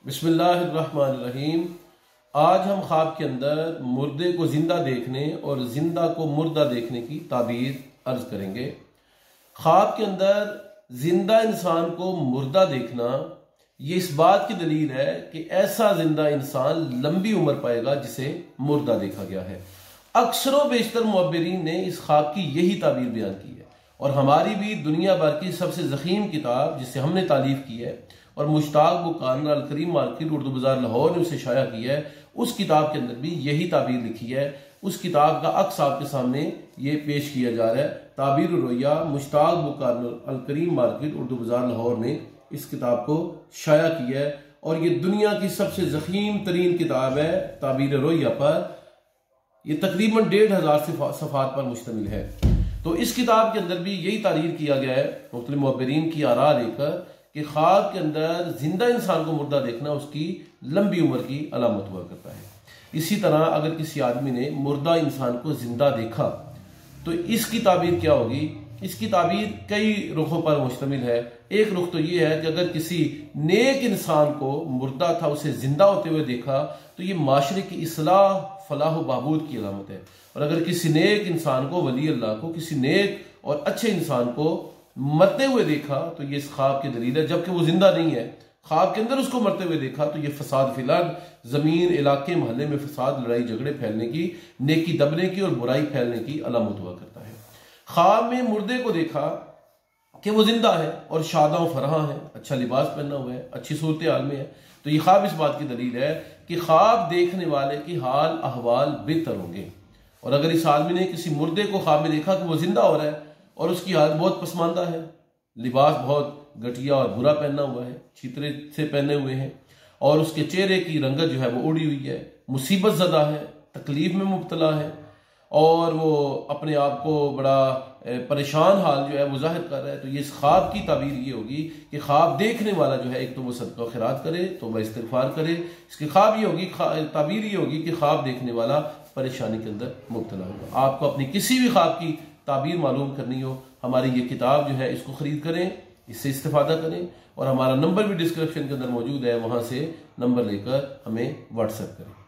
बिस्मिल्लाहिर्रहमानिर्रहीम। आज हम ख्वाब के अंदर मुर्दे को जिंदा देखने और जिंदा को मुर्दा देखने की ताबीर अर्ज करेंगे। ख्वाब के अंदर जिंदा इंसान को मुर्दा देखना ये इस बात की दलील है कि ऐसा जिंदा इंसान लंबी उम्र पाएगा जिसे मुर्दा देखा गया है। अक्सरों बेशतर मुअब्बिरीन ने इस ख्वाब की यही ताबीर बयान की है और हमारी भी दुनिया भर की सबसे ज़ख़ीम किताब जिसे हमने तालीफ की है और मुश्ताक बुक अल करीम मार्केट उर्दू बाजार लाहौर ने उसे शाया की है, उस किताब के अंदर भी यही ताबीर लिखी है। उस किताब का अक्स आपके सामने ये पेश किया जा रहा है। ताबीर रोया मुश्ताक बुक अल करीम मार्केट उर्दू बाजार लाहौर ने इस किताब को शाया किया है और ये दुनिया की सबसे ज़ख़ीम तरीन किताब है ताबीर रोया पर। यह तकरीबन 1500 सफ़ात पर मुश्तमिल है। तो इस किताब के अंदर भी यही तारीर किया गया है मुख्तलिफ मुअब्बिरीन की आरा लेकर कि ख्वाब के अंदर जिंदा इंसान को मुर्दा देखना उसकी लंबी उम्र की अलामत हुआ करता है। इसी तरह अगर किसी आदमी ने मुर्दा इंसान को जिंदा देखा तो इसकी ताबीर क्या होगी? इसकी ताबीर कई रुखों पर मुश्तमिल है। एक रुख तो ये है कि अगर किसी नेक इंसान को मुर्दा था उसे जिंदा होते हुए देखा तो ये माशरे की इस्लाह फलाह बहबूद की अलामत है। और अगर किसी नेक इंसान को, वली अल्लाह को, किसी नेक और अच्छे इंसान को मरते हुए देखा तो ये इस ख्वाब की दलील है, जबकि वो जिंदा नहीं है। ख्वाब के अंदर उसको मरते हुए देखा तो ये फसाद फिलहाल जमीन, इलाके, मोहल्ले में फसाद, लड़ाई झगड़े फैलने की, नेकी दबने की और बुराई फैलने की अलामत हुआ करता है। ख्वाब में मुर्दे को देखा कि वो जिंदा है और शादा फराह है, अच्छा लिबास पहना हुआ है, अच्छी सूरत हाल में है, तो ये ख्वाब इस बात की दलील है कि ख्वाब देखने वाले की हाल अहवाल बेहतर होंगे। और अगर इस आदमी ने किसी मुर्दे को ख्वाब में देखा कि वो जिंदा हो रहा है और उसकी हालत बहुत पसमानदा है, लिबास बहुत घटिया और बुरा पहना हुआ है, छितरे से पहने हुए हैं और उसके चेहरे की रंगत जो है वो उड़ी हुई है, मुसीबत ज़दा है, तकलीफ में मुब्तला है और वो अपने आप को बड़ा परेशान हाल जो है वो जाहिर कर रहा है, तो ये इस ख्वाब की ताबीर ये होगी कि ख्वाब देखने वाला जो है एक तो वो सदका खैरात करे, तो वह इस्तिग़फ़ार करे। इसकी ख्वाब ये होगी, ताबीर ये होगी कि ख्वाब देखने वाला परेशानी के अंदर मुब्तला होगा। आपको अपनी किसी भी ख्वाब की ताबीर मालूम करनी हो, हमारी ये किताब जो है इसको ख़रीद करें, इससे इस्तिफ़ादा करें और हमारा नंबर भी डिस्क्रिप्शन के अंदर मौजूद है, वहाँ से नंबर लेकर हमें व्हाट्सएप करें।